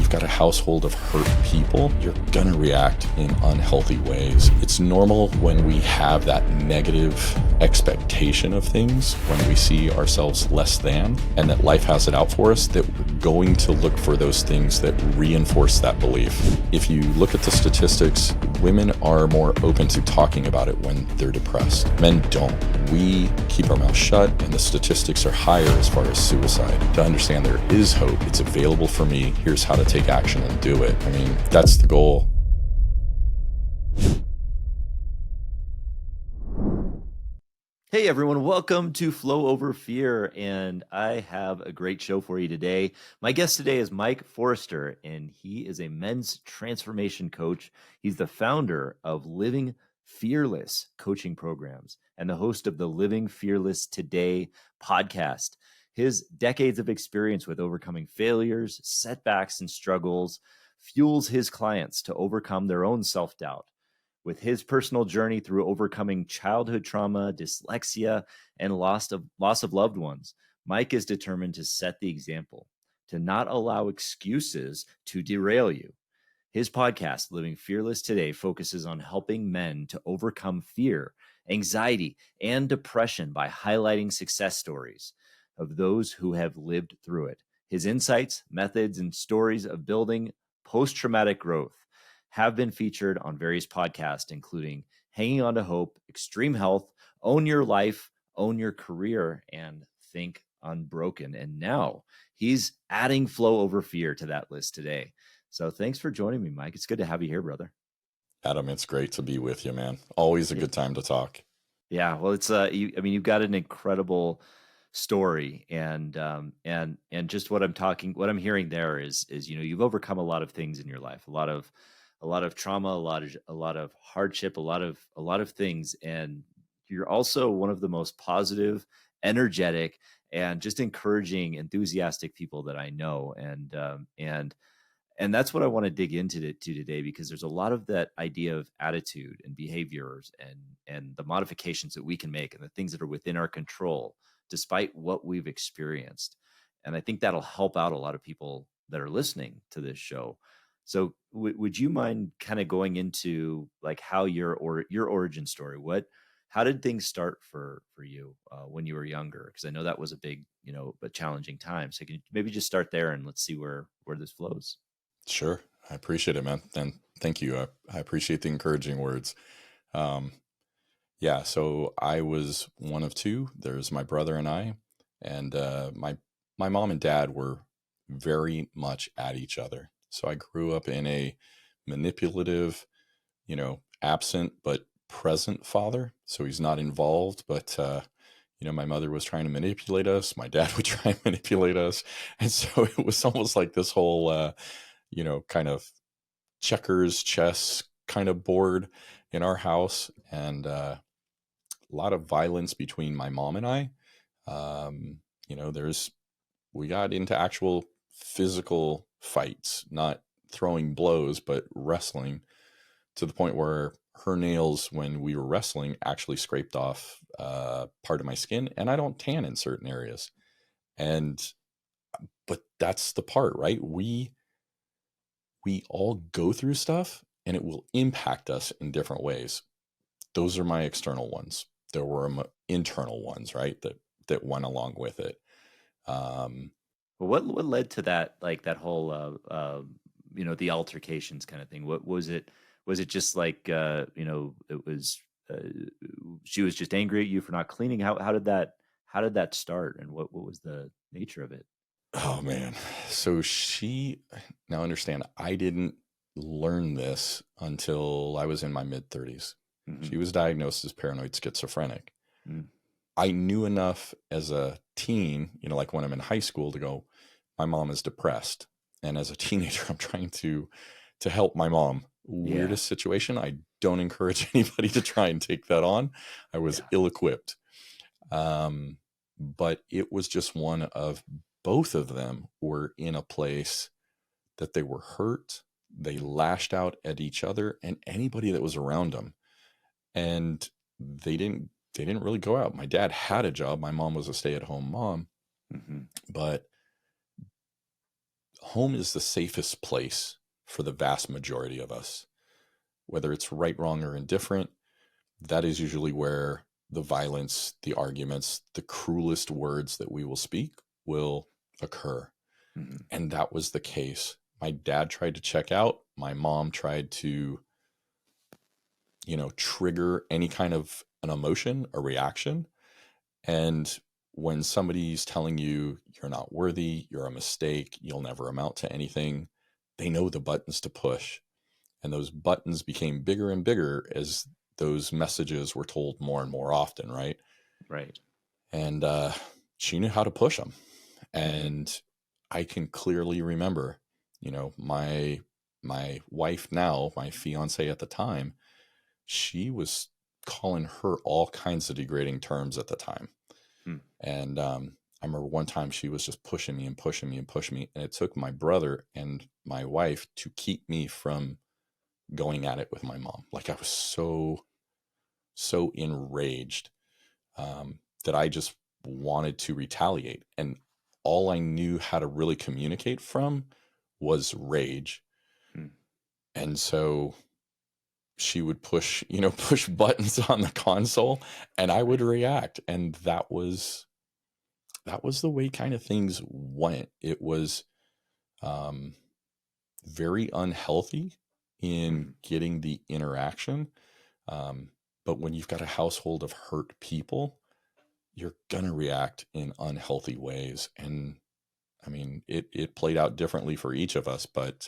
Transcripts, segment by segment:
you've got a household of hurt people, you're gonna react in unhealthy ways. It's normal when we have that negative expectation of things, when we see ourselves less than, and that life has it out for us, that we're going to look for those things that reinforce that belief. If you look at the statistics, women are more open to talking about it when they're depressed. Men don't. We keep our mouth shut, and the statistics are higher as far as suicide. To understand there is hope, it's available for me, here's how to take action and do it. I mean, that's the goal. Hey everyone, welcome to Flow Over Fear, and I have a great show for you today. My guest today is Mike Forrester, and he is a men's transformation coach. He's the founder of Living Fearless coaching programs and the host of the Living Fearless Today podcast. His decades of experience with overcoming failures, setbacks, and struggles fuels his clients to overcome their own self-doubt. With his personal journey through overcoming childhood trauma, dyslexia, and loss of loved ones, Mike is determined to set the example, to not allow excuses to derail you. His podcast, Living Fearless Today, focuses on helping men to overcome fear, anxiety, and depression by highlighting success stories of those who have lived through it. His insights, methods, and stories of building post-traumatic growth have been featured on various podcasts, including Hanging On to Hope, Extreme Health, Own Your Life, Own Your Career, and Think Unbroken. And now he's adding Flow Over Fear to that list today. So thanks for joining me, Mike. It's good to have you here, brother. Adam, it's great to be with you, man. Always a good time to talk. Yeah, well, it's you've got an incredible story, and just what I'm hearing there is you've overcome a lot of things in your life, a lot of trauma, a lot of hardship, a lot of things, and you're also one of the most positive, energetic, and just encouraging, enthusiastic people that I know, and that's what I want to dig into today, because there's a lot of that idea of attitude and behaviors and the modifications that we can make and the things that are within our control, despite what we've experienced. And I think that'll help out a lot of people that are listening to this show. So would you mind kind of going into like how your origin story, how did things start for you when you were younger? Because I know that was a big, but challenging time. So can you maybe just start there and let's see where this flows. Sure. I appreciate it, man. And thank you. I appreciate the encouraging words. Yeah, so I was one of two. There's my brother and I, and my mom and dad were very much at each other. So I grew up in a manipulative, absent but present father. So he's not involved, but my mother was trying to manipulate us. My dad would try and manipulate us, and so it was almost like this whole, kind of checkers, chess kind of board in our house, and a lot of violence between my mom and I. We got into actual physical fights, not throwing blows, but wrestling, to the point where her nails, when we were wrestling, actually scraped off part of my skin, and I don't tan in certain areas. But that's the part, right? We all go through stuff, and it will impact us in different ways. Those are my external ones. There were internal ones, right, that went along with it. What led to that, like that whole the altercations kind of thing? What was it? Was it just like it was she was just angry at you for not cleaning? How did that start, and what was the nature of it? Oh man. So now understand, I didn't learn this until I was in my mid 30s. Mm-hmm. She was diagnosed as paranoid schizophrenic. Mm. I knew enough as a teen, like when I'm in high school, to go, my mom is depressed. And as a teenager, I'm trying to help my mom. Weirdest situation. I don't encourage anybody to try and take that on. I was ill-equipped. But it was just one of, both of them were in a place that they were hurt. They lashed out at each other and anybody that was around them. And they didn't really go out. My dad had a job. My mom was a stay-at-home mom. Mm-hmm. But home is the safest place for the vast majority of us. Whether it's right, wrong, or indifferent, that is usually where the violence, the arguments, the cruelest words that we will speak will occur. Mm-hmm. And that was the case. My dad tried to check out. My mom tried to, trigger any kind of an emotion, a reaction. And when somebody's telling you you're not worthy, you're a mistake, you'll never amount to anything, they know the buttons to push. And those buttons became bigger and bigger as those messages were told more and more often, right? Right. And she knew how to push them. And I can clearly remember, my wife now, my fiance at the time, she was calling her all kinds of degrading terms at the time. And I remember one time she was just pushing me and pushing me and pushing me. And it took my brother and my wife to keep me from going at it with my mom. Like I was so enraged that I just wanted to retaliate. And all I knew how to really communicate from was rage. And so she would push buttons on the console and I would react. And that was the way kind of things went. It was very unhealthy in getting the interaction. But when you've got a household of hurt people, you're going to react in unhealthy ways. And I mean, it played out differently for each of us, but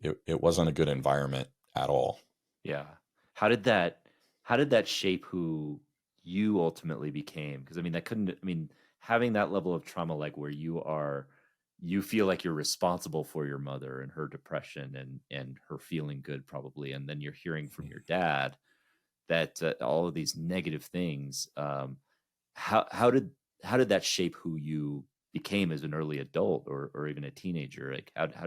it wasn't a good environment at all. Yeah. How did that shape who you ultimately became? Because having that level of trauma, like where you feel like you're responsible for your mother and her depression and her feeling good probably, and then you're hearing from your dad that all of these negative things. How did that shape who you became as an early adult or even a teenager? Like how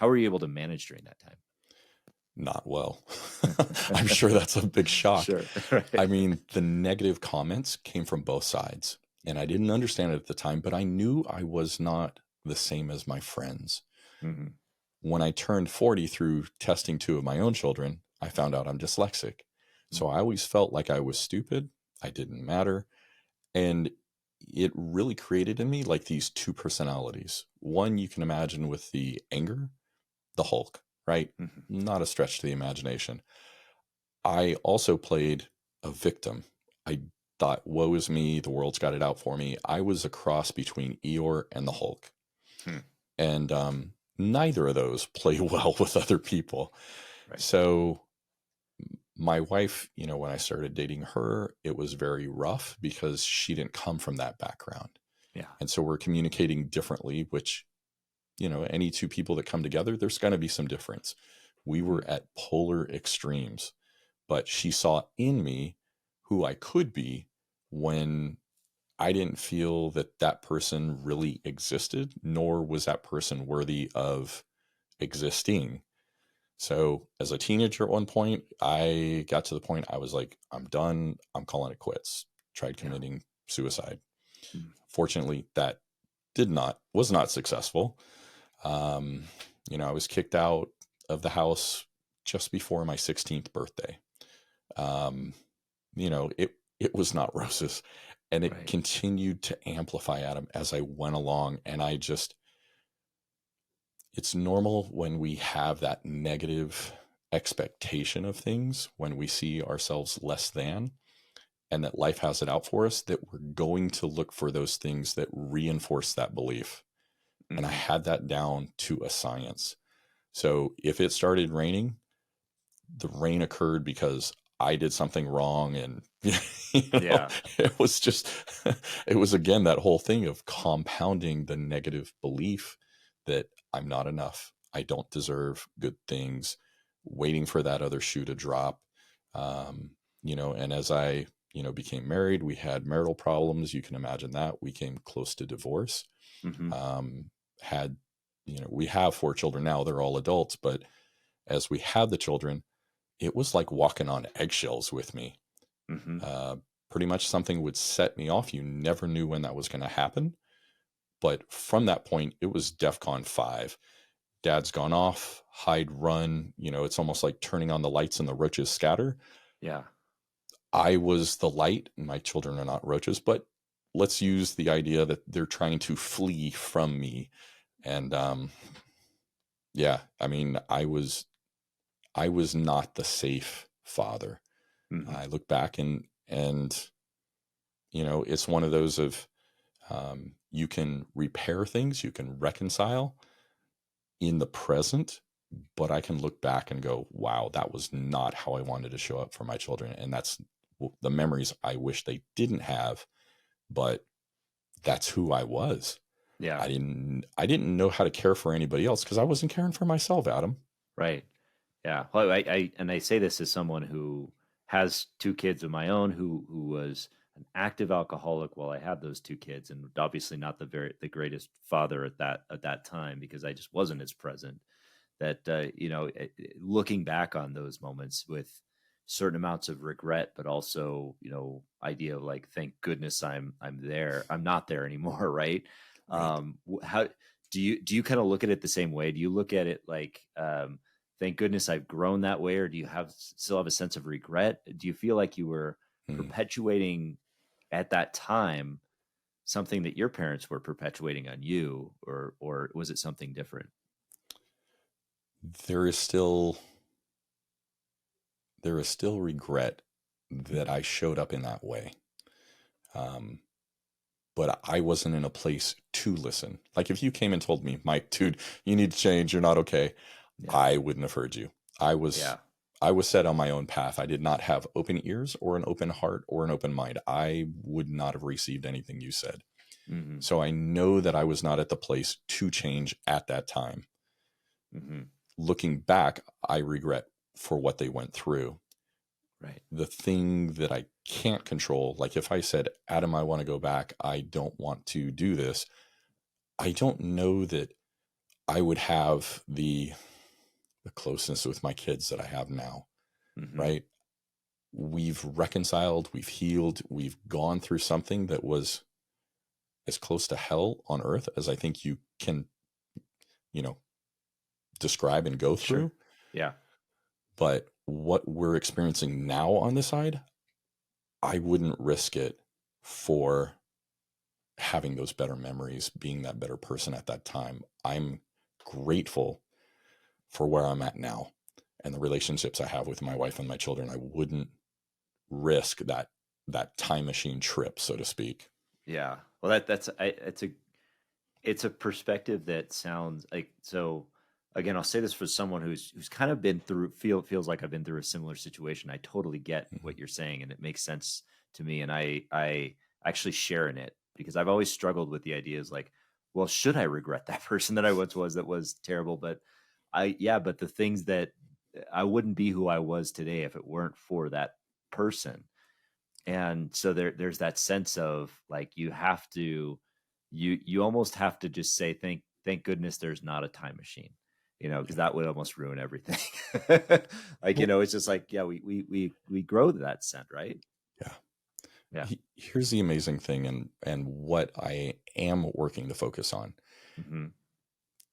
were you able to manage during that time? Not well. I'm sure that's a big shock. Sure. Right. I mean, the negative comments came from both sides, and I didn't understand it at the time, but I knew I was not the same as my friends. Mm-hmm. When I turned 40 through testing 2 of my own children, I found out I'm dyslexic. So I always felt like I was stupid. I didn't matter. And it really created in me like these 2 personalities. One you can imagine with the anger, the Hulk, right? Mm-hmm. Not a stretch to the imagination. I also played a victim. I thought, woe is me, the world's got it out for me. I was a cross between Eeyore and the Hulk. And neither of those play well with other people. Right. So my wife, when I started dating her, it was very rough because she didn't come from that background. Yeah. And so we're communicating differently, which, any 2 people that come together, there's going to be some difference. We were at polar extremes, but she saw in me who I could be when I didn't feel that person really existed, nor was that person worthy of existing. So as a teenager at one point, I got to the point I was like, I'm done. I'm calling it quits. Tried committing suicide. Fortunately, that was not successful. I was kicked out of the house just before my 16th birthday. It was not roses, and it continued to amplify, Adam, as I went along. And it's normal when we have that negative expectation of things, when we see ourselves less than, and that life has it out for us, that we're going to look for those things that reinforce that belief. And I had that down to a science. So if it started raining, the rain occurred because I did something wrong. And it was again, that whole thing of compounding the negative belief that I'm not enough. I don't deserve good things, waiting for that other shoe to drop. And as I, became married, we had marital problems. You can imagine that. We came close to divorce. We have 4 children now. They're all adults. But as we had the children, it was like walking on eggshells with me. Pretty much something would set me off. You never knew when that was going to happen. But from that point, it was DEFCON 5. Dad's gone off, hide, run. It's almost like turning on the lights and the roaches scatter. Yeah. I was the light, and my children are not roaches, but let's use the idea that they're trying to flee from me. And yeah, I mean, I was not the safe father. Mm-hmm. I look back and it's one of those of you can repair things, you can reconcile in the present, but I can look back and go, wow, that was not how I wanted to show up for my children. And that's the memories I wish they didn't have, but that's who I was. Yeah. I didn't know how to care for anybody else because I wasn't caring for myself, Adam. Right. Yeah. Well, I say this as someone who has two kids of my own, who was an active alcoholic while I had those two kids, and obviously not the greatest father at that time, because I just wasn't as present. That looking back on those moments with certain amounts of regret, but also idea of like, thank goodness I'm not there anymore, right? Right. How do you kind of look at it the same way? Do you look at it like, thank goodness I've grown that way, or do you still have a sense of regret? Do you feel like you were perpetuating at that time something that your parents were perpetuating on you, or was it something different? There is still regret that I showed up in that way. But I wasn't in a place to listen. Like if you came and told me, Mike, dude, you need to change, you're not okay, Yeah. I wouldn't have heard you. I was set on my own path. I did not have open ears or an open heart or an open mind. I would not have received anything you said. Mm-hmm. So I know that I was not at the place to change at that time. Mm-hmm. Looking back, I regret for what they went through. Right. The thing that I can't control, like if I said, Adam, I want to go back, I don't want to do this, I don't know that I would have the closeness with my kids that I have now. Mm-hmm. Right? We've reconciled, we've healed, we've gone through something that was as close to hell on earth as I think you can, describe and go through. Sure. Yeah. But what we're experiencing now on this side, I wouldn't risk it for having those better memories, being that better person at that time. I'm grateful for where I'm at now and the relationships I have with my wife and my children. I wouldn't risk that time machine trip, so to speak. Yeah. Well, it's a perspective that sounds like, so again, I'll say this for someone who's kind of been through, feels like I've been through a similar situation. I totally get what you're saying, and it makes sense to me. And I actually share in it, because I've always struggled with the ideas like, well, should I regret that person that I once was, that was terrible? But but the things that I wouldn't be who I was today if it weren't for that person. And so there's that sense of like, you have to, you almost have to just say, thank goodness there's not a time machine, because that would almost ruin everything. Like, it's just like, yeah, we grow to that scent, right? Yeah. Yeah. Here's the amazing thing, and what I am working to focus on. Mm-hmm.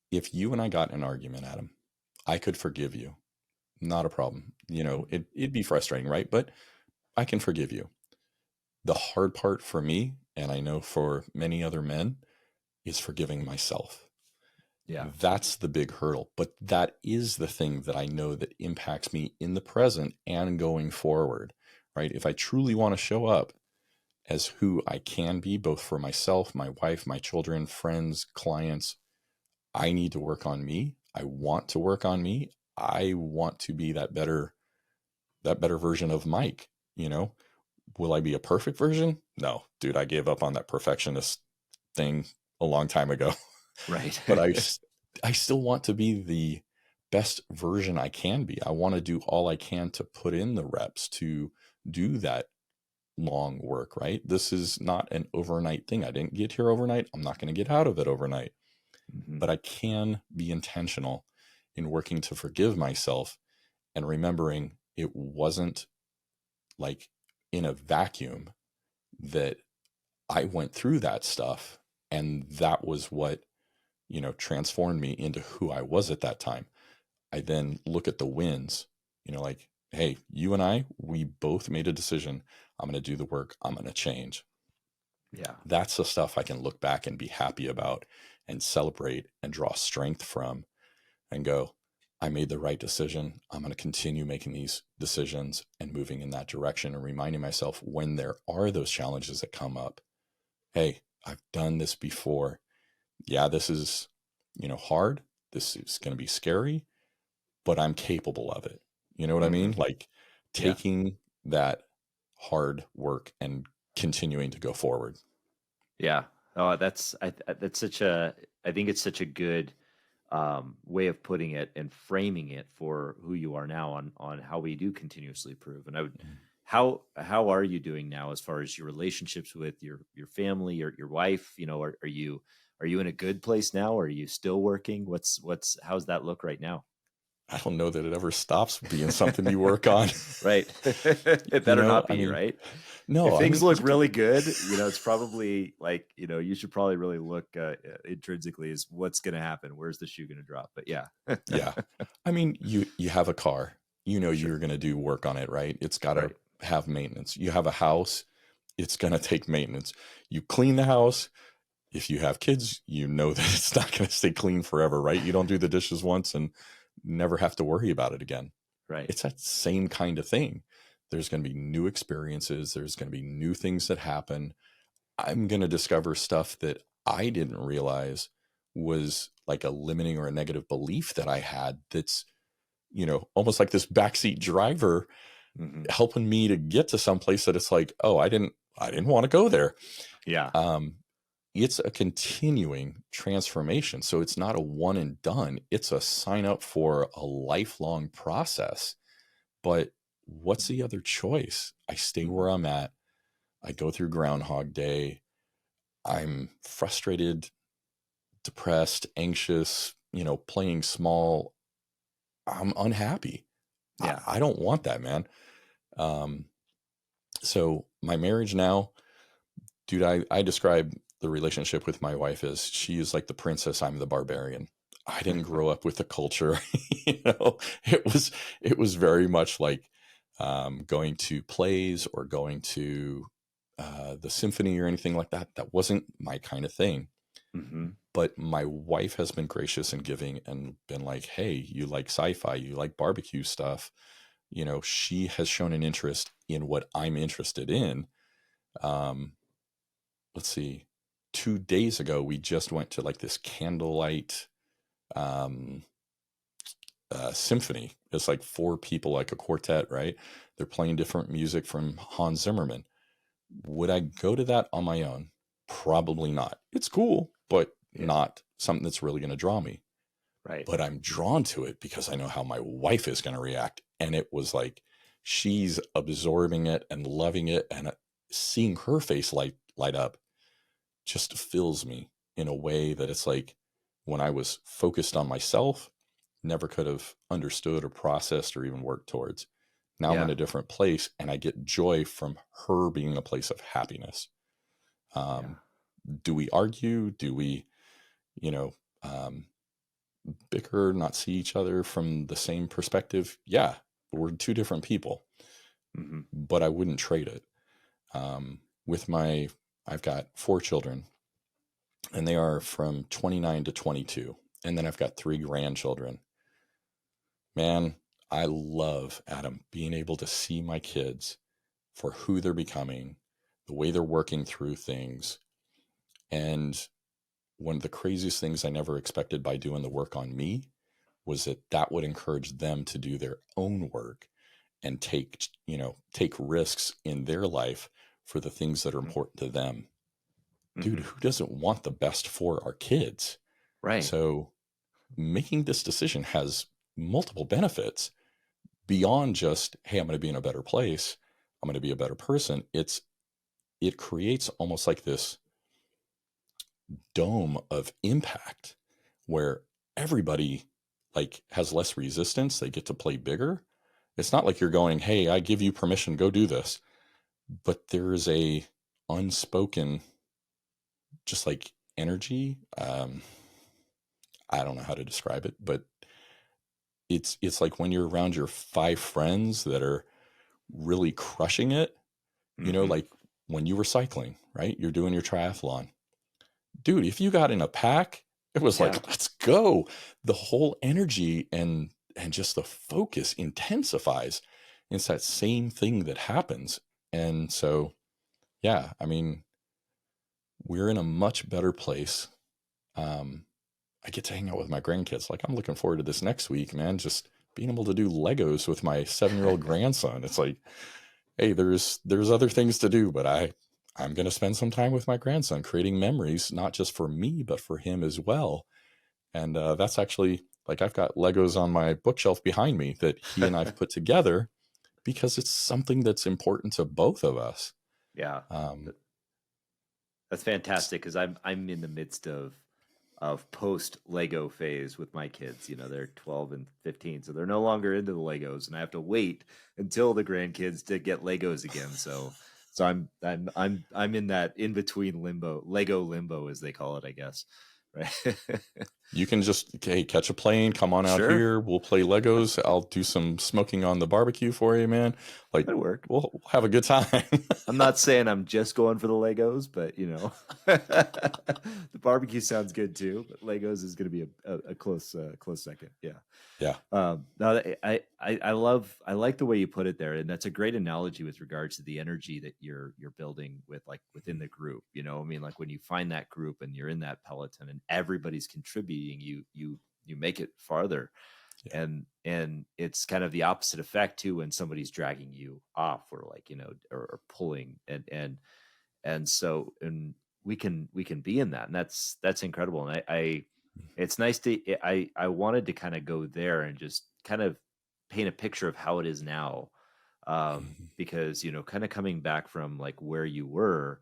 If you and I got in an argument, Adam, I could forgive you. Not a problem. It'd be frustrating, right? But I can forgive you. The hard part for me, and I know for many other men, is forgiving myself. Yeah. That's the big hurdle. But that is the thing that I know that impacts me in the present and going forward, right? If I truly want to show up as who I can be, both for myself, my wife, my children, friends, clients, I need to work on me. I want to work on me. I want to be that better version of Mike. Will I be a perfect version? No, dude, I gave up on that perfectionist thing a long time ago. Right. But I still want to be the best version I can be. I want to do all I can to put in the reps to do that long work, right? This is not an overnight thing. I didn't get here overnight. I'm not going to get out of it overnight. Mm-hmm. But I can be intentional in working to forgive myself and remembering it wasn't like in a vacuum that I went through that stuff. And that was what, transformed me into who I was at that time. I then look at the wins, like, hey, you and I, we both made a decision. I'm going to do the work. I'm going to change. Yeah. That's the stuff I can look back and be happy about and celebrate and draw strength from and go, I made the right decision. I'm going to continue making these decisions and moving in that direction, and reminding myself when there are those challenges that come up, hey, I've done this before. Yeah, this is, hard. This is going to be scary, but I'm capable of it. You know what I mean? Like Yeah. taking that hard work and continuing to go forward. Yeah. Oh, that's such a, I think it's such a good way of putting it and framing it for who you are now on how we do continuously improve. And I would, how are you doing now as far as your relationships with your family, your wife? Are you in a good place now? Or are you still working? How's that look right now? I don't know that it ever stops being something you work on. Right. It better not be, right? If No, things look you really good, it's probably like, you should probably really look intrinsically is what's going to happen. Where's the shoe going to drop? But yeah. yeah. You have a car, Sure. you're going to do work on it, right? It's got to Right. have maintenance. You have a house, it's going to take maintenance. You clean the house. If you have kids, you know that it's not going to stay clean forever, right? You don't do the dishes once and never have to worry about it again. Right. It's that same kind of thing. There's going to be new experiences. There's going to be new things that happen. I'm going to discover stuff that I didn't realize was like a limiting or a negative belief that I had. That's, almost like this backseat driver helping me to get to some place that it's like, oh, I didn't want to go there. Yeah. It's a continuing transformation. So it's not a one and done. It's a sign up for a lifelong process. But what's the other choice? I stay where I'm at. I go through Groundhog Day. I'm frustrated, depressed, anxious, playing small. I'm unhappy. Yeah. I don't want that, man. So my marriage now, dude, I describe the relationship with my wife as she is like the princess, I'm the barbarian. I didn't grow up with the culture. It was very much like going to plays or going to the symphony or anything like that. That wasn't my kind of thing. But my wife has been gracious and giving and been like, hey, you like sci-fi, you like barbecue stuff. She has shown an interest in what I'm interested in. Let's see, 2 days ago, we just went to like this candlelight symphony. It's like 4 people, like a quartet, right? They're playing different music from Hans Zimmerman. Would I go to that on my own? Probably not. It's cool, but not something that's really going to draw me. Right. But I'm drawn to it because I know how my wife is going to react. And it was like, she's absorbing it and loving it, and seeing her face light up just fills me in a way that it's like, when I was focused on myself, never could have understood or processed or even worked towards. Now I'm in a different place, and I get joy from her being a place of happiness. Do we argue? Do we, bicker, not see each other from the same perspective? Yeah, we're 2 different people, but I wouldn't trade it. I've got 4 children, and they are from 29 to 22. And then I've got 3 grandchildren. Man, I love, Adam, being able to see my kids for who they're becoming, the way they're working through things. And one of the craziest things I never expected by doing the work on me was that would encourage them to do their own work and take risks in their life for the things that are important to them. Dude, who doesn't want the best for our kids? Right. So making this decision has multiple benefits beyond just, hey, I'm going to be in a better place, I'm going to be a better person. It creates almost like this dome of impact where everybody like has less resistance. They get to play bigger. It's not like you're going, hey, I give you permission, go do this. But there is a unspoken, just like energy. I don't know how to describe it, but it's like when you're around your 5 friends that are really crushing it, Hmm. like when you were cycling, right? You're doing your triathlon. Dude, if you got in a pack, it was Yeah. like, let's go. The whole energy and just the focus intensifies. It's that same thing that happens. And so, yeah, I mean, we're in a much better place. Um, I get to hang out with my grandkids. Like, I'm looking forward to this next week, man. Just being able to do Legos with my 7-year-old grandson. It's like, hey, there's other things to do, but I'm going to spend some time with my grandson creating memories, not just for me, but for him as well. And that's actually like I've got Legos on my bookshelf behind me that he and I've put together because it's something that's important to both of us. Yeah. Um, That's fantastic because I'm in the midst of post Lego phase with my kids. They're 12 and 15, so they're no longer into the Legos, and I have to wait until the grandkids to get Legos again. So I'm in that in between limbo, Lego limbo as they call it, I guess. Right. you can just, hey, catch a plane, come on out Sure. here. We'll play Legos. I'll do some smoking on the barbecue for you, man. Like, That'd work. we'll have a good time. I'm not saying I'm just going for the Legos, but the barbecue sounds good too. But Legos is going to be a close second. Yeah. Yeah. No, I like the way you put it there, and that's a great analogy with regards to the energy that you're building with, like, within the group. I mean, like when you find that group and you're in that peloton and everybody's contributing, you make it farther. Yeah. And it's kind of the opposite effect too when somebody's dragging you off, or like, or pulling, and so, and we can be in that, and that's incredible. And I it's nice to I wanted to kind of go there and just kind of paint a picture of how it is now, Mhm. because kind of coming back from like where you were,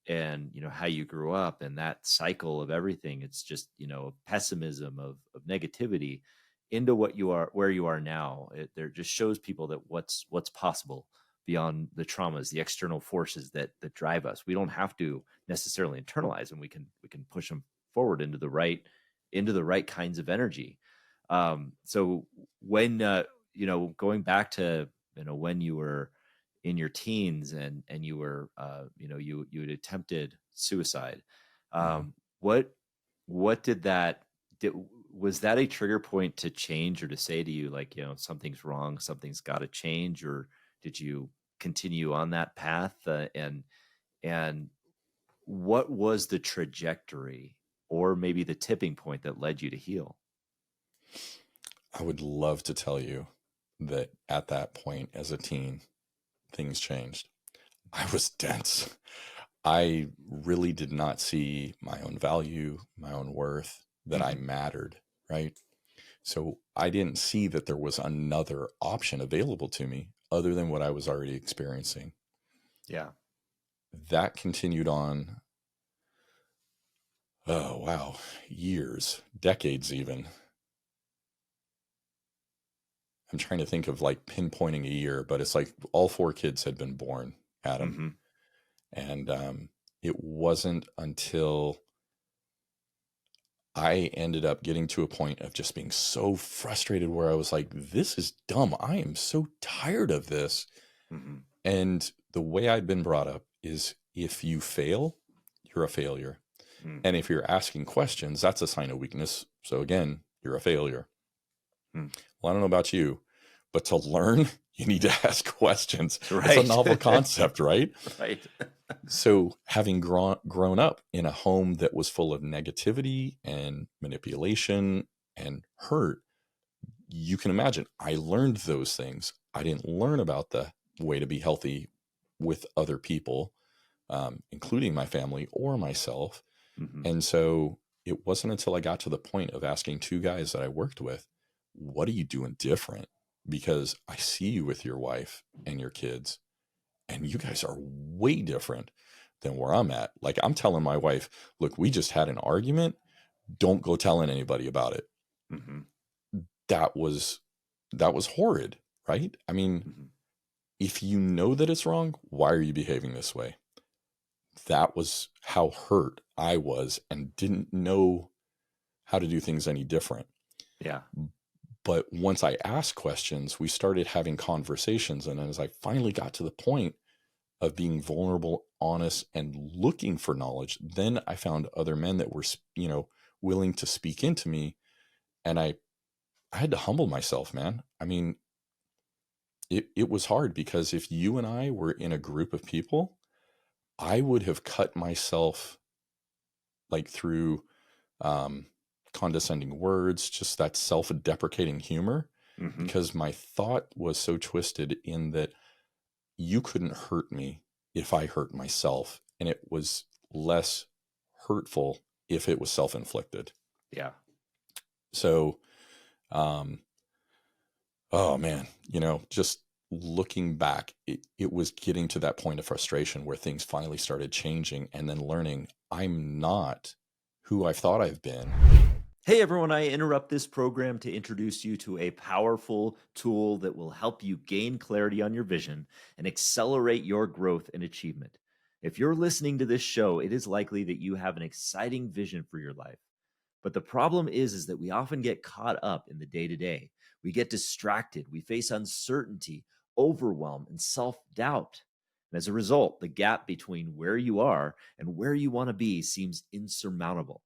and how you grew up, and that cycle of everything, it's just pessimism of negativity into what you are, where you are now. There just shows people that what's possible beyond the traumas, the external forces that drive us. We don't have to necessarily internalize them. We can push them forward into the right kinds of energy. So when going back to when you were in your teens, and you were you had attempted suicide, Mhm. um what did was that a trigger point to change, or to say to you, like, something's wrong, something's got to change? Or did you continue on that path, and what was the trajectory, or maybe the tipping point that led you to heal? I would love to tell you that at that point as a teen, things changed. I was dense. I really did not see my own value, my own worth, that I Hmm. mattered, right? So I didn't see that there was another option available to me other than what I was already experiencing. Yeah. That continued on, oh, wow, years, decades even. I'm trying to think of like pinpointing a year, but it's like all 4 kids had been born, Adam. Hmm. And it wasn't until I ended up getting to a point of just being so frustrated where I was like, this is dumb. I am so tired of this. Hmm. And the way I'd been brought up is if you fail, you're a failure. And Hmm. if you're asking questions, that's a sign of weakness. So again, you're a failure. Well, I don't know about you, but to learn, you need to ask questions. It's a Right. novel concept, right? Right. So, having grown up in a home that was full of negativity and manipulation and hurt, you can imagine I learned those things. I didn't learn about the way to be healthy with other people, including my family or myself. Hmm. And so, it wasn't until I got to the point of asking 2 guys that I worked with, what are you doing different? Because I see you with your wife and your kids, and you guys are way different than where I'm at. Like, I'm telling my wife, look, we just had an argument. Don't go telling anybody about it. Hmm. That was horrid, right? I mean, Hmm. if you know that it's wrong, why are you behaving this way? that was how hurt I was and didn't know how to do things any different. Yeah. But once I asked questions, we started having conversations. And as I finally got to the point of being vulnerable, honest, and looking for knowledge, then I found other men that were, willing to speak into me. And I had to humble myself, man. I mean, it was hard because if you and I were in a group of people, I would have cut myself like through condescending words, just that self-deprecating humor, Mm-hmm. because my thought was so twisted in that you couldn't hurt me if I hurt myself, and it was less hurtful if it was self-inflicted. Yeah. So, um, oh man, just looking back, it was getting to that point of frustration where things finally started changing, and then learning I'm not who I thought I've been. Hey everyone, I interrupt this program to introduce you to a powerful tool that will help you gain clarity on your vision and accelerate your growth and achievement. If you're listening to this show, it is likely that you have an exciting vision for your life. But the problem is that we often get caught up in the day-to-day. We get distracted, we face uncertainty, overwhelm, and self-doubt. And as a result, the gap between where you are and where you want to be seems insurmountable.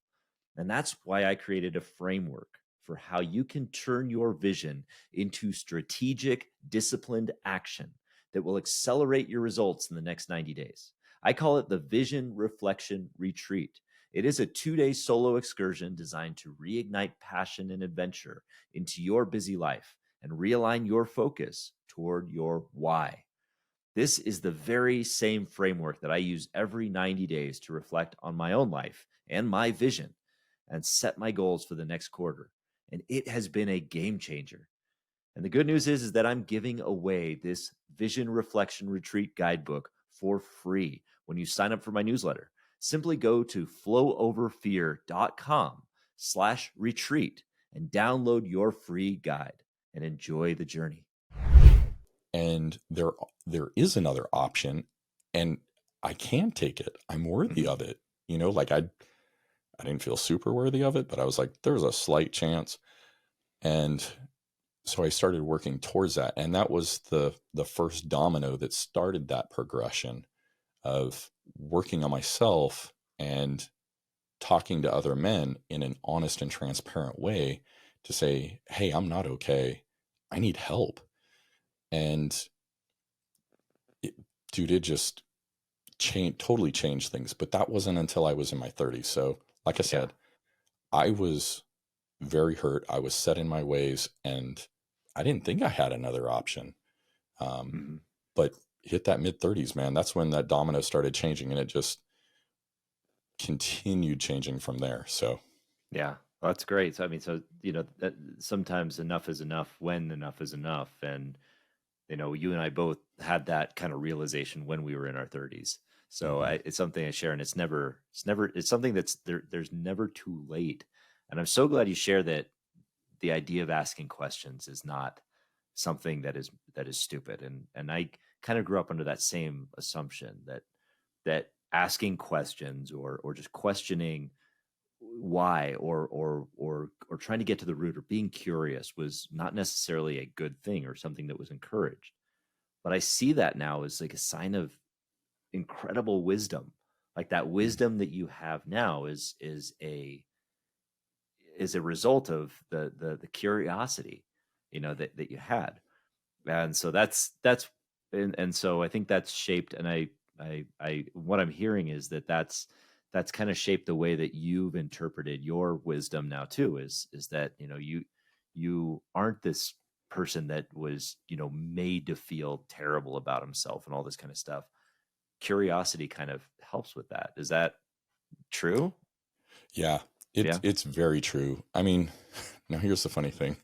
And that's why I created a framework for how you can turn your vision into strategic, disciplined action that will accelerate your results in the next 90 days. I call it the Vision Reflection Retreat. It is a 2-day solo excursion designed to reignite passion and adventure into your busy life and realign your focus toward your why. This is the very same framework that I use every 90 days to reflect on my own life and my vision and set my goals for the next quarter. And it has been a game changer. And the good news is that I'm giving away this Vision Reflection Retreat guidebook for free when you sign up for my newsletter. Simply go to flowoverfear.com/retreat and download your free guide and enjoy the journey. And there is another option, and I can take it. I'm worthy of it. Like I didn't feel super worthy of it, but I was like, there's a slight chance. And so I started working towards that. And that was the first domino that started that progression of working on myself and talking to other men in an honest and transparent way to say, hey, I'm not okay. I need help. And dude, it just totally changed things. But that wasn't until I was in my 30s. So like I said, I was very hurt. I was set in my ways, and I didn't think I had another option. Mm-hmm. But hit that mid 30s, man. That's when that domino started changing, and it just continued changing from there. So Yeah, well, that's great. So, I mean, that sometimes enough is enough when enough is enough. And, you and I both had that kind of realization when we were in our 30s. So it's something I share, and it's something that's there's never too late. And I'm so glad you share that the idea of asking questions is not something that is stupid. And I kind of grew up under that same assumption that asking questions or just questioning why or trying to get to the root or being curious was not necessarily a good thing or something that was encouraged. But I see that now as like a sign of incredible wisdom. Like that wisdom that you have now is a result of the curiosity, that you had. And so and so I think that's shaped, and I what I'm hearing is that's kind of shaped the way that you've interpreted your wisdom now too, is that, you aren't this person that was, made to feel terrible about himself and all this kind of stuff. Curiosity kind of helps with that. Is that true? yeah, Yeah. it's very true. I mean, now here's the funny thing.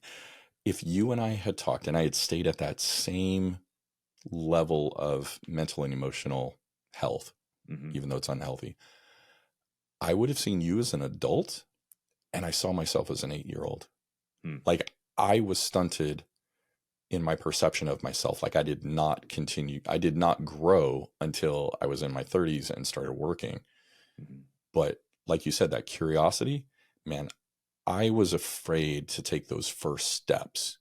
If you and I had talked and I had stayed at that same level of mental and emotional health, Mm-hmm. even though it's unhealthy, I would have seen you as an adult, and I saw myself as an 8-year-old. Hmm. Like I was stunted in my perception of myself. Like I did not grow until I was in my 30s and started working. Mhm. But like you said, that curiosity, man, I was afraid to take those first steps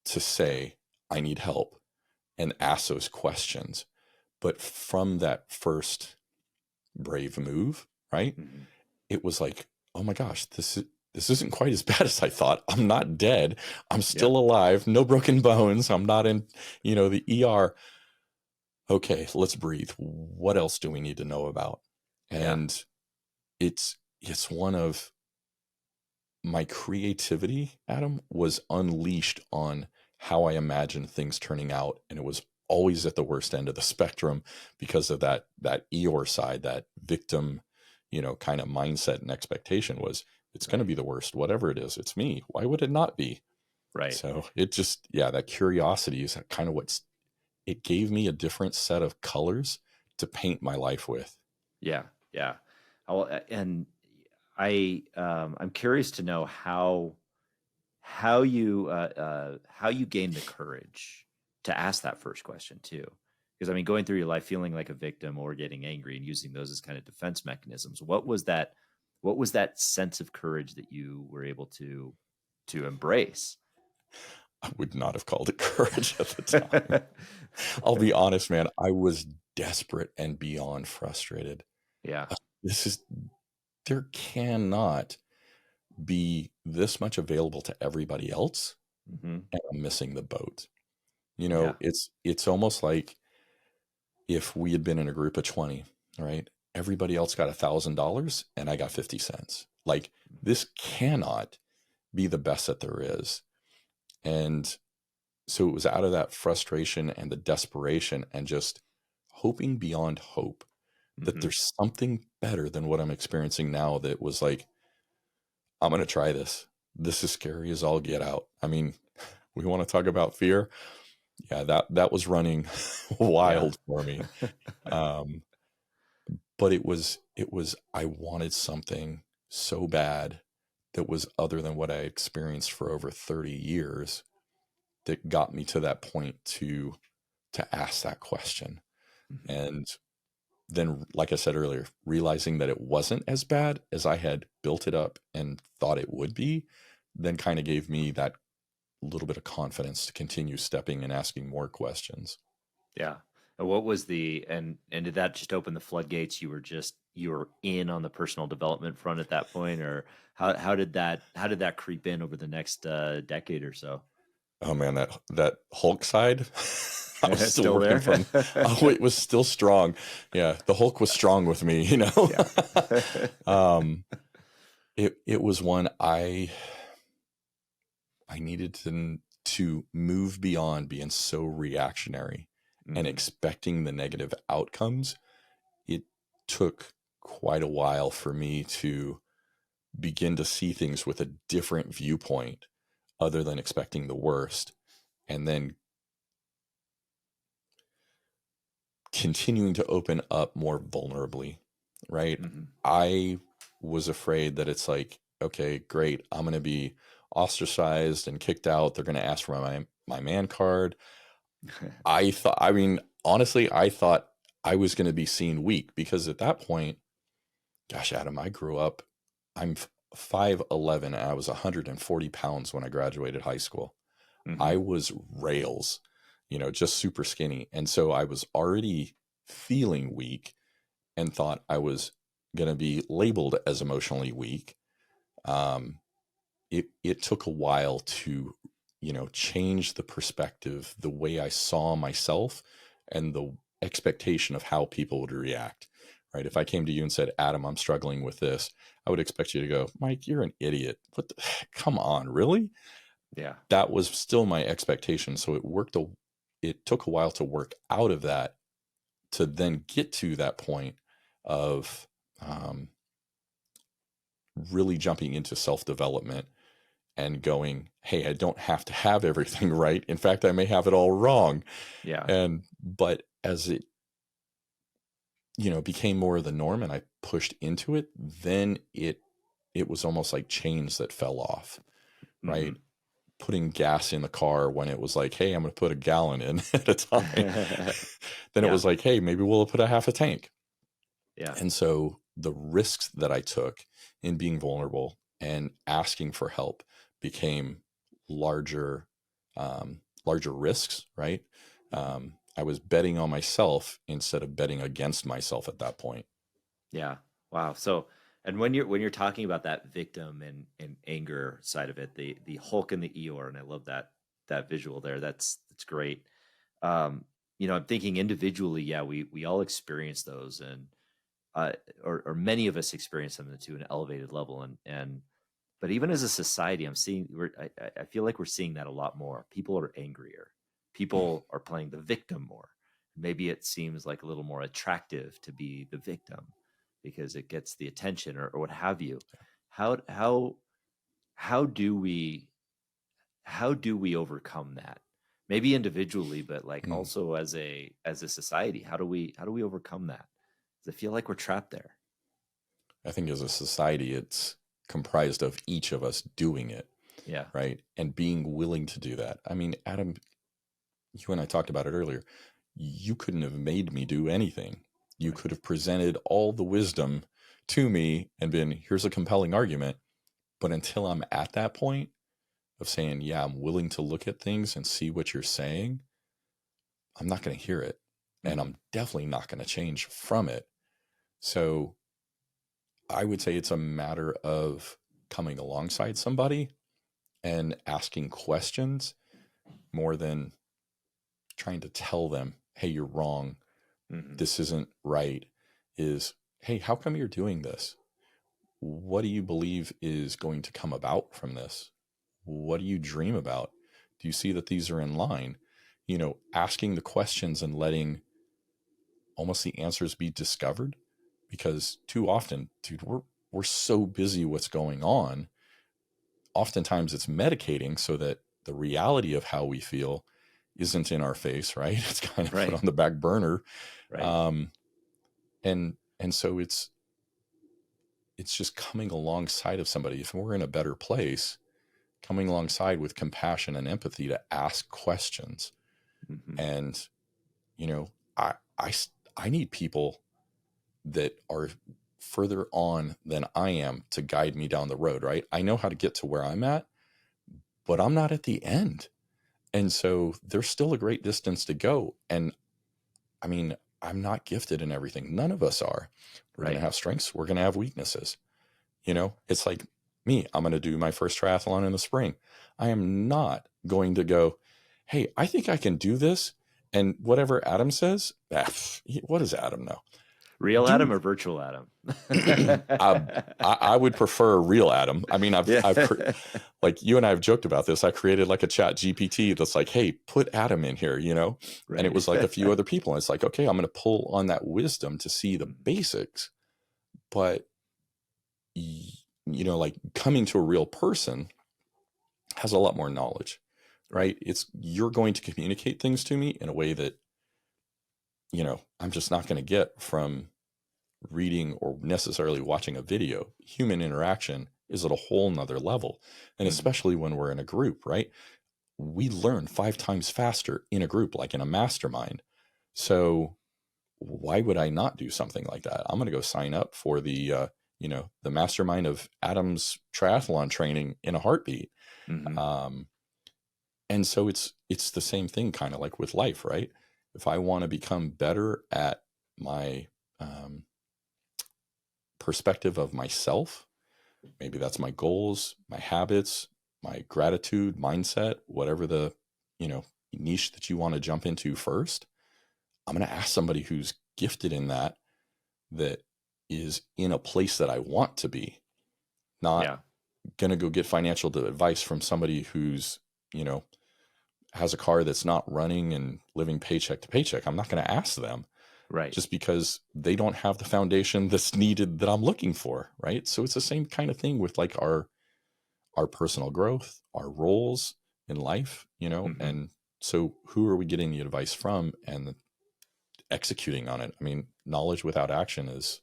to say, I need help and ask those questions. But from that first brave move, right? Mhm. It was like, oh my gosh, this isn't quite as bad as I thought. I'm not dead. I'm Yeah. still alive. No broken bones. I'm not in, the ER. Okay, let's breathe. What else do we need to know about? Yeah. And it's one of my creativity, Adam, was unleashed on how I imagined things turning out. And it was always at the worst end of the spectrum because of that Eeyore side, that victim, kind of mindset and expectation was it's going to Right. be the worst, whatever it is. It's me. Why would it not be? Right. So it just, yeah, that curiosity is kind of it gave me a different set of colors to paint my life with. Yeah. Yeah. And I'm curious to know how you gain the courage to ask that first question too. Because I mean, going through your life feeling like a victim or getting angry and using those as kind of defense mechanisms, what was that sense of courage that you were able to embrace? I would not have called it courage at the time. I'll be honest, man. I was desperate and beyond frustrated. Yeah. This is There cannot be this much available to everybody else, Hmm. and I'm missing the boat. Yeah. It's almost like if we had been in a group of 20, right? Everybody else got $1,000 and I got 50 cents. Like this cannot be the best that there is. And so it was out of that frustration and the desperation and just hoping beyond hope that Hmm. there's something better than what I'm experiencing now, that was like, I'm going to try this. This is scary as all get out. I mean, we want to talk about fear. Yeah, that was running Yeah. wild for me. Um, but I wanted something so bad that was other than what I experienced for over 30 years, that got me to that point to ask that question. Hmm. And then, like I said earlier, realizing that it wasn't as bad as I had built it up and thought it would be, then kind of gave me that little bit of confidence to continue stepping and asking more questions. Yeah. And what was and did that just open the floodgates? You were in on the personal development front at that point, or how did that creep in over the next decade or so? Oh man, that Hulk side, I was still Still working there? from. Oh, it was still strong. Yeah, the Hulk was strong with me. Yeah. um, it was one I needed to move beyond being so reactionary and Hmm. expecting the negative outcomes. It took quite a while for me to begin to see things with a different viewpoint other than expecting the worst, and then continuing to open up more vulnerably, right? Hmm. I was afraid that it's like, okay, great, I'm going to be ostracized and kicked out. They're going to ask for my man card. I mean, honestly, I thought I was going to be seen weak because at that point, gosh, Adam, I grew up, I'm 5'11", and I was 140 pounds when I graduated high school. I Hmm. was rails, just super skinny. And so I was already feeling weak and thought I was going to be labeled as emotionally weak. Um, it took a while to, change the perspective, the way I saw myself and the expectation of how people would react. Right. If I came to you and said, Adam, I'm struggling with this, I would expect you to go, Mike, you're an idiot. What the, come on, really? Yeah. That was still my expectation. So it took a while to work out of that to then get to that point of um, really jumping into self-development and going, hey, I don't have to have everything right. In fact, I may have it all wrong. Yeah. But as it, became more of the norm and I pushed into it, then it was almost like chains that fell off, Hmm. right? putting gas in the car when it was like, hey, I'm going to put a gallon in at a time. Then it Yeah. was like, hey, maybe we'll put a half a tank. Yeah. And so the risks that I took in being vulnerable and asking for help became larger, larger risks, right? I was betting on myself instead of betting against myself at that point. Yeah. Wow. So, and when you're talking about that victim and anger side of it, the Hulk and the Eeyore, and I love that visual there. That's great. Um, I'm thinking individually, yeah, we all experience those, and uh, or many of us experience them to an elevated level, and but even as a society, I feel like we're seeing that a lot more. People are angrier. People are playing the victim more. Maybe it seems like a little more attractive to be the victim because it gets the attention or what have you. How how how do we overcome that? Maybe individually, but like Mm. also as a society, how do we overcome that? 'Cause I feel like we're trapped there. I think as a society, it's comprised of each of us doing it, Yeah. right? And being willing to do that. I mean, Adam, you and I talked about it earlier. You couldn't have made me do anything. You Right. could have presented all the wisdom to me and been, here's a compelling argument. But until I'm at that point of saying, yeah, I'm willing to look at things and see what you're saying, I'm not going to hear it. And Mm-hmm. I'm definitely not going to change from it. So I would say it's a matter of coming alongside somebody and asking questions more than trying to tell them, hey, you're wrong. Mm-hmm. This isn't right. Is, hey, how come you're doing this? What do you believe is going to come about from this? What do you dream about? Do you see that these are in line? Asking the questions and letting almost the answers be discovered, because too often, dude, we're so busy what's going on. Oftentimes it's medicating so that the reality of how we feel isn't in our face, right? It's kind of put Right. on the back burner. Right. Um, and so it's just coming alongside of somebody. If we're in a better place, coming alongside with compassion and empathy to ask questions. Mm-hmm. And, you know, I, I, I need people that are further on than I am to guide me down the road, right? I know how to get to where I'm at, but I'm not at the end. And so there's still a great distance to go. And I mean, I'm not gifted in everything. None of us are. We're going to Right. have strengths. We're going to have weaknesses. It's like me. I'm going to do my first triathlon in the spring. I am not going to go, hey, I think I can do this. And whatever Adam says, what does Adam know? Real Adam Dude, or virtual Adam? I would prefer a real Adam. I mean, Yeah. like you and I have joked about this. I created like a chat GPT that's like, hey, put Adam in here, and it Right. was like a few other people. And it's like, okay, I'm going to pull on that wisdom to see the basics. But, like coming to a real person has a lot more knowledge, Right. right? You're going to communicate things to me in a way that, I'm just not going to get from reading or necessarily watching a video. Human interaction is at a whole nother level. And Mm-hmm. especially when we're in a group, right? We learn 5 times faster in a group, like in a mastermind. So why would I not do something like that? I'm going to go sign up for the mastermind of Adam's triathlon training in a heartbeat. Mm-hmm. Um, and so it's the same thing kind of like with life, right? If I want to become better at my perspective of myself, maybe that's my goals, my habits, my gratitude mindset, whatever the niche that you want to jump into first. I'm going to ask somebody who's gifted in that is in a place that I want to be, not Yeah. going to go get financial advice from somebody who's has a car that's not running and living paycheck to paycheck. I'm not going to ask them Right. just because they don't have the foundation that's needed that I'm looking for, right? So it's the same kind of thing with like our personal growth, our roles in life, Mm-hmm. and so who are we getting the advice from and executing on it? I mean, knowledge without action is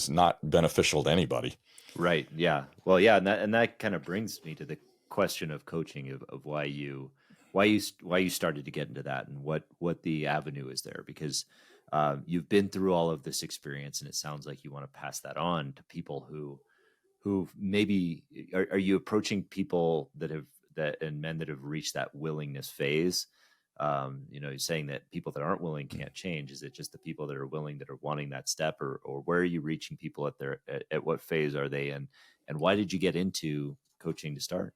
not beneficial to anybody. Right. Yeah. Well, yeah, and that kind of brings me to the question of coaching, of why you started to get into that, and what the avenue is there, because you've been through all of this experience, and it sounds like you want to pass that on to people who maybe are you approaching people and men that have reached that willingness phase? You're saying that people that aren't willing can't change. Is it just the people that are willing, that are wanting that step, or where are you reaching people at what phase are they in? And why did you get into coaching to start?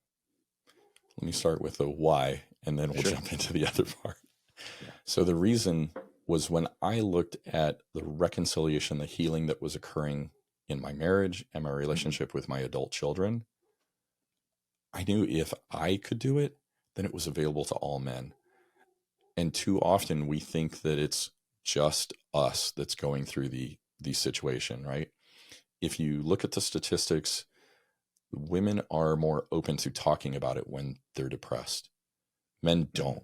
Let me start with the why, and then we'll Sure. jump into the other part. Yeah. So the reason was when I looked at the reconciliation, the healing that was occurring in my marriage and my relationship with my adult children, I knew if I could do it, then it was available to all men. And too often we think that it's just us that's going through the situation, right? If you look at the statistics, women are more open to talking about it when they're depressed. Men don't.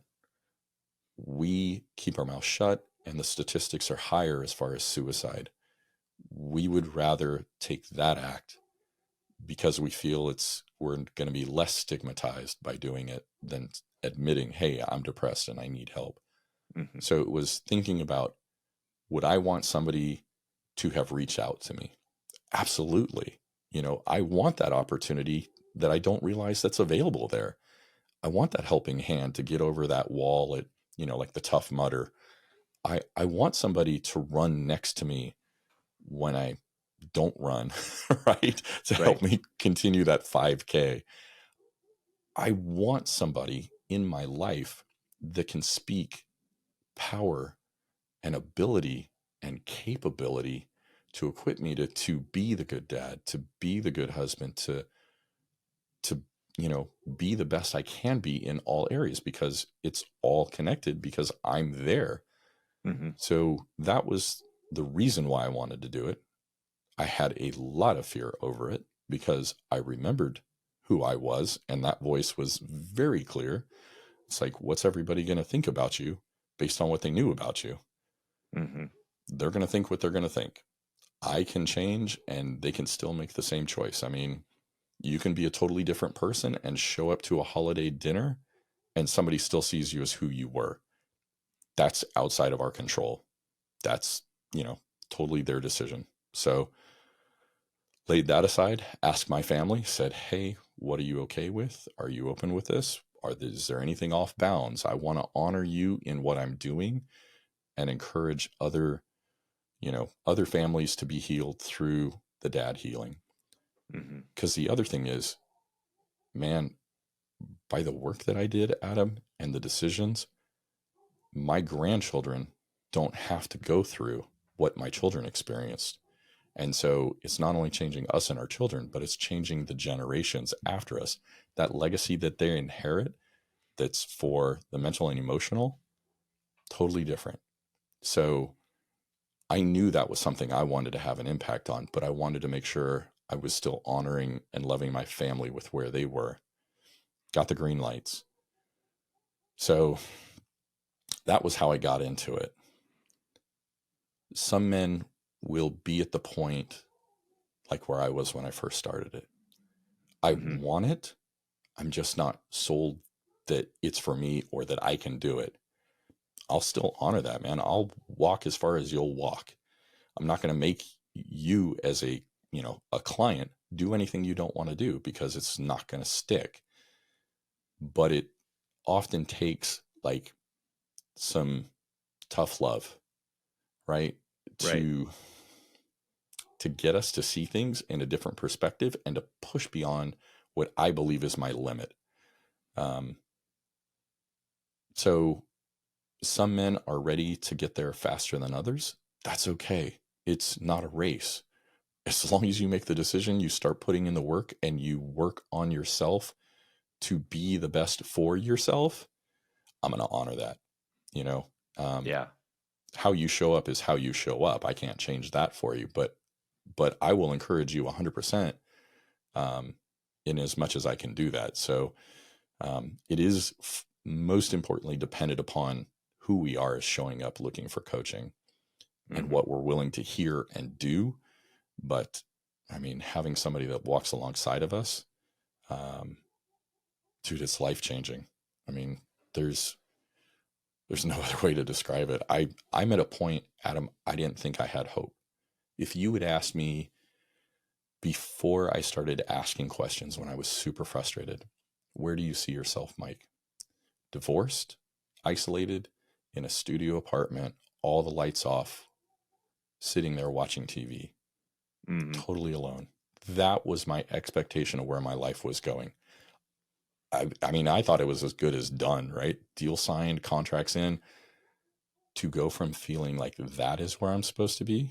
We keep our mouth shut, and the statistics are higher as far as suicide. We would rather take that act because we feel we're going to be less stigmatized by doing it than admitting, hey, I'm depressed and I need help. Mm-hmm. So it was thinking about, would I want somebody to have reached out to me? Absolutely. I want that opportunity that I don't realize that's available there. I want that helping hand to get over that wall at, like the Tough Mudder. I want somebody to run next to me when I don't run, right? To help me continue that 5K. I want somebody in my life that can speak power and ability and capability to equip me to be the good dad, to be the good husband, to be the best I can be in all areas, because it's all connected, because I'm there. Mm-hmm. So that was the reason why I wanted to do it. I had a lot of fear over it because I remembered who I was, and that voice was very clear. It's like, what's everybody going to think about you based on what they knew about you? Mm-hmm. They're going to think what they're going to think. I can change and they can still make the same choice. I mean, you can be a totally different person and show up to a holiday dinner and somebody still sees you as who you were. That's outside of our control. That's, totally their decision. So laid that aside, asked my family, said, hey, what are you okay with? Are you open with this? Is there anything off bounds? I want to honor you in what I'm doing and encourage other families to be healed through the dad healing. Because the other thing is, man, by the work that I did, Adam, and the decisions, my grandchildren don't have to go through what my children experienced. And so it's not only changing us and our children, but it's changing the generations after us. That legacy that they inherit, that's for the mental and emotional, totally different. So I knew that was something I wanted to have an impact on, but I wanted to make sure I was still honoring and loving my family with where they were. Got the green lights. So that was how I got into it. Some men will be at the point like where I was when I first started it. I want it. I'm just not sold that it's for me or that I can do it. I'll still honor that, man. I'll walk as far as you'll walk. I'm not going to make you as a client do anything you don't want to do, because it's not going to stick. But it often takes like some tough love, right? To get us to see things in a different perspective and to push beyond what I believe is my limit. So some men are ready to get there faster than others. That's okay. It's not a race. As long as you make the decision, you start putting in the work and you work on yourself to be the best for yourself, I'm going to honor that. How you show up is how you show up. I can't change that for you, but I will encourage you 100% in as much as I can do that. So it is most importantly dependent upon who we are as showing up looking for coaching and what we're willing to hear and do. But I mean, having somebody that walks alongside of us, Dude, it's life changing. I mean, there's no other way to describe it. I'm at a point, Adam, I didn't think I had hope. If you had asked me before I started asking questions when I was super frustrated, where do you see yourself, Mike? Divorced, isolated, in a studio apartment, all the lights off, sitting there watching TV, totally alone. That was my expectation of where my life was going. I mean, I thought it was as good as done, right? Deal signed, contracts in. To go from feeling like that is where I'm supposed to be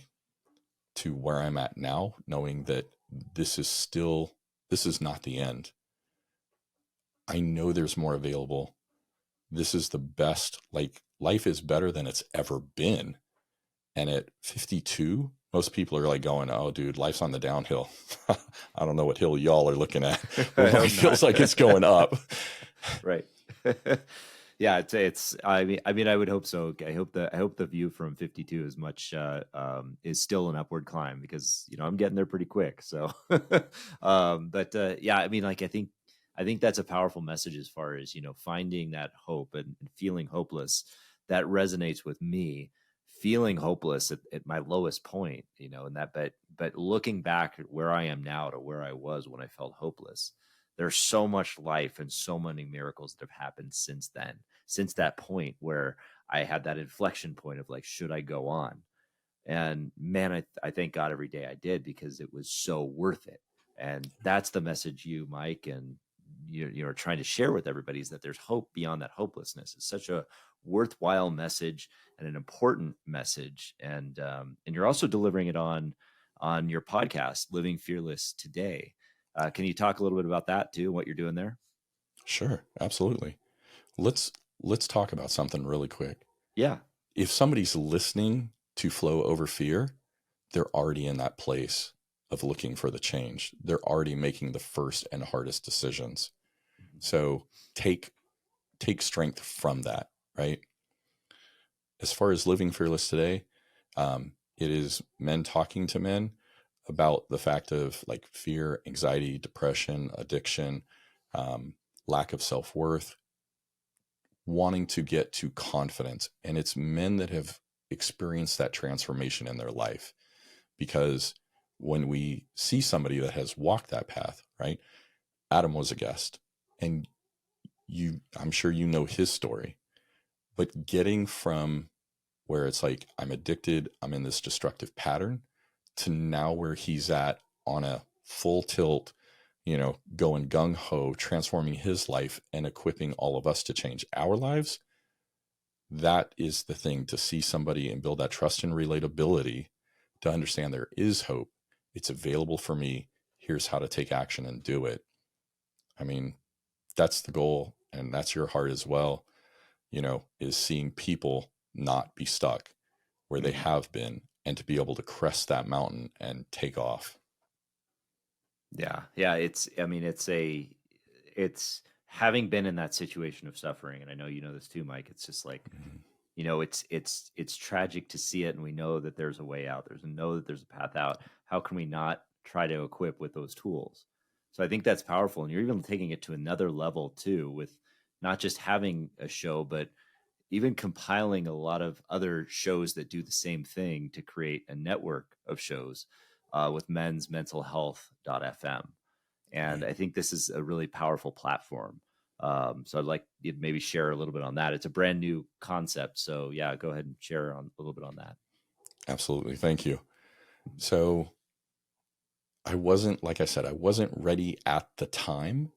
to where I'm at now, knowing that this is not the end. I know there's more available. This is the best, like life is better than it's ever been. And at 52, most people are like going, oh, dude, life's on the downhill. I don't know what hill y'all are looking at. But mine feels like it's going up. Right. Yeah, it's. I mean, I would hope so. I hope the view from 52 is much is still an upward climb, because I'm getting there pretty quick. So, yeah, I mean, like I think that's a powerful message as far as finding that hope and feeling hopeless. That resonates with me. Feeling hopeless at my lowest point, and that, but looking back at where I am now to where I was when I felt hopeless, there's so much life and so many miracles that have happened since then, since that point where I had that inflection point of like, should I go on? And man, I thank God every day I did, because it was so worth it. And that's the message you, Mike, and you're trying to share with everybody, is that there's hope beyond that hopelessness. It's such a worthwhile message and an important message. And you're also delivering it on your podcast, Living Fearless Today. Can you talk a little bit about that too, what you're doing there? Sure, absolutely. Let's talk about something really quick. Yeah. If somebody's listening to Flow Over Fear, they're already in that place of looking for the change. They're already making the first and hardest decisions. So take strength from that, right? As far as Living Fearless Today, it is men talking to men about the fact of like fear, anxiety, depression, addiction, lack of self-worth, wanting to get to confidence. And it's men that have experienced that transformation in their life. Because when we see somebody that has walked that path, right? Adam was a guest, and I'm sure you know his story, but getting from where it's like, I'm addicted, I'm in this destructive pattern, to now where he's at on a full tilt, going gung ho, transforming his life and equipping all of us to change our lives. That is the thing, to see somebody and build that trust and relatability, to understand there is hope. It's available for me. Here's how to take action and do it. I mean, that's the goal. And that's your heart as well, is seeing people not be stuck where they have been, and to be able to crest that mountain and take off. Yeah. Yeah. It's having been in that situation of suffering. And I know you know this too, Mike. It's just like, it's tragic to see it. And we know that there's a way out. There's a path out. How can we not try to equip with those tools? So I think that's powerful. And you're even taking it to another level too, with not just having a show, but even compiling a lot of other shows that do the same thing to create a network of shows with men's mental health.fm. And I think this is a really powerful platform. So I'd like you to maybe share a little bit on that. It's a brand new concept. So yeah, go ahead and share a little bit on that. Absolutely. Thank you. So like I said, I wasn't ready at the time,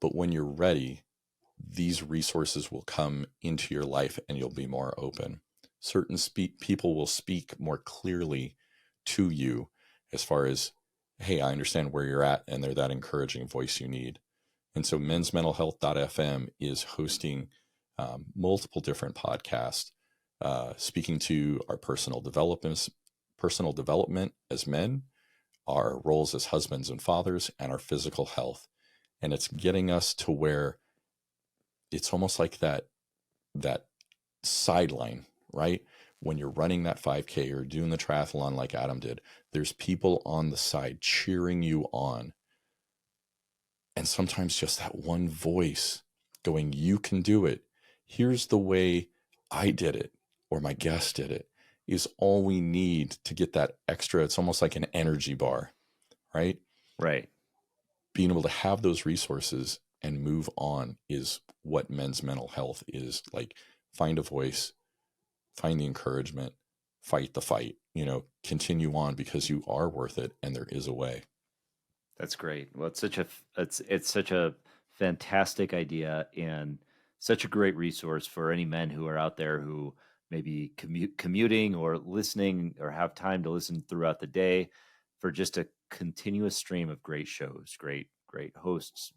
but when you're ready, these resources will come into your life and you'll be more open. Certain people will speak more clearly to you as far as, hey, I understand where you're at, and they're that encouraging voice you need. And so mensmentalhealth.fm is hosting multiple different podcasts, speaking to our personal development as men, our roles as husbands and fathers, and our physical health. And it's getting us to where it's almost like that sideline, right? When you're running that 5K or doing the triathlon like Adam did, there's people on the side cheering you on. And sometimes just that one voice going, you can do it. Here's the way I did it, or my guest did it, is all we need to get that extra. It's almost like an energy bar, right? Right. Being able to have those resources and move on is what men's mental health is like. Find a voice, find the encouragement, fight the fight, continue on because you are worth it and there is a way. That's great. Well, it's such a fantastic idea and such a great resource for any men who are out there who maybe commuting or listening or have time to listen throughout the day, for just a continuous stream of great shows, great hosts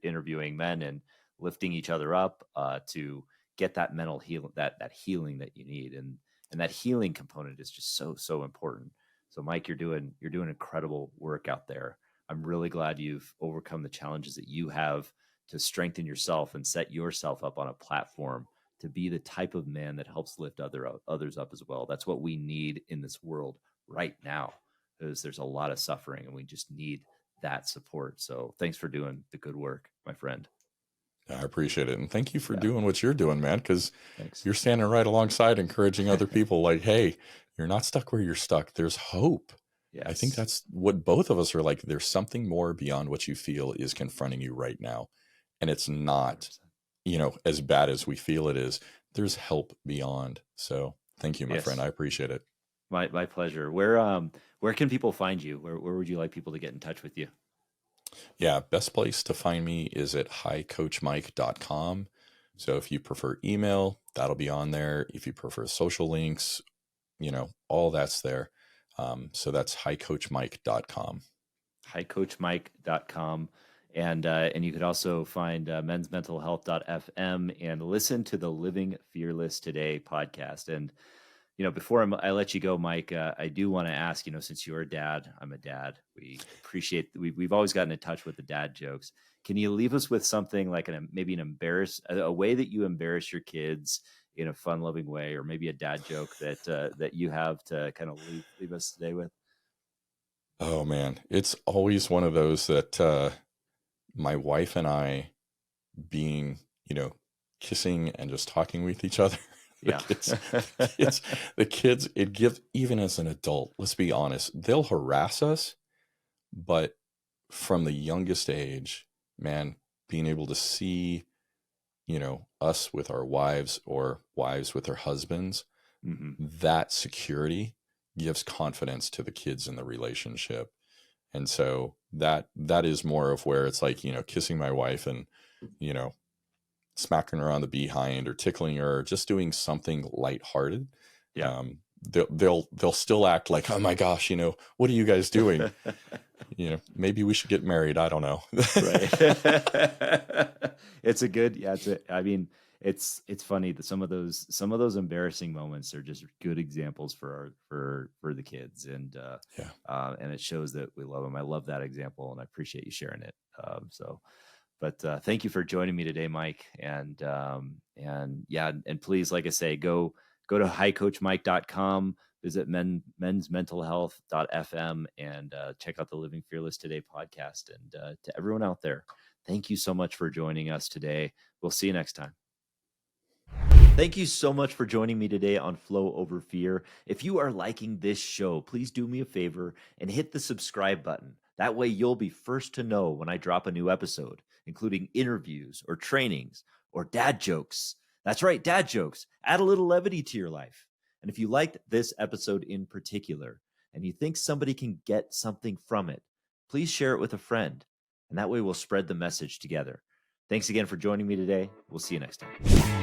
interviewing men and lifting each other up to get that mental that healing that you need, and that healing component is just so important. So Mike, you're doing incredible work out there. I'm really glad you've overcome the challenges that you have to strengthen yourself and set yourself up on a platform to be the type of man that helps lift others up as well. That's what we need in this world right now, because there's a lot of suffering and we just need that support. So thanks for doing the good work, my friend. I appreciate it. And thank you for doing what you're doing, man, because you're standing right alongside encouraging other people like, hey, you're not stuck where you're stuck. There's hope. Yes. I think that's what both of us are like. There's something more beyond what you feel is confronting you right now. And it's not, 100%. As bad as we feel it is. There's help beyond. So thank you, my friend. I appreciate it. My pleasure. Where can people find you? Where would you like people to get in touch with you? Yeah, best place to find me is at highcoachmike.com. So if you prefer email, that'll be on there. If you prefer social links, all that's there. So that's highcoachmike.com. highcoachmike.com. And you could also find mensmentalhealth.fm and listen to the Living Fearless Today podcast. And, before I let you go, Mike, I do want to ask, since you're a dad, I'm a dad, we appreciate, we've always gotten in touch with the dad jokes. Can you leave us with something like maybe a way that you embarrass your kids in a fun, loving way, or maybe a dad joke that you have to kind of leave us today with? Oh man, it's always one of those that my wife and I being, kissing and just talking with each other. The kids, it gives, even as an adult, let's be honest, they'll harass us, but from the youngest age, man, being able to see, us with our wives or wives with their husbands, that security gives confidence to the kids in the relationship. And so that is more of where it's like, kissing my wife and, smacking her on the behind or tickling her, or just doing something lighthearted. Yeah. They'll still act like, oh my gosh, what are you guys doing? Maybe we should get married. I don't know. Right. It's funny that some of those embarrassing moments are just good examples for the kids. And, and it shows that we love them. I love that example and I appreciate you sharing it. But thank you for joining me today, Mike. And please, like I say, go to highcoachmike.com, visit mensmentalhealth.fm, and check out the Living Fearless Today podcast. And to everyone out there, thank you so much for joining us today. We'll see you next time. Thank you so much for joining me today on Flow Over Fear. If you are liking this show, please do me a favor and hit the subscribe button. That way you'll be first to know when I drop a new episode, including interviews or trainings or dad jokes. That's right, dad jokes. Add a little levity to your life. And if you liked this episode in particular and you think somebody can get something from it, please share it with a friend. And that way we'll spread the message together. Thanks again for joining me today. We'll see you next time.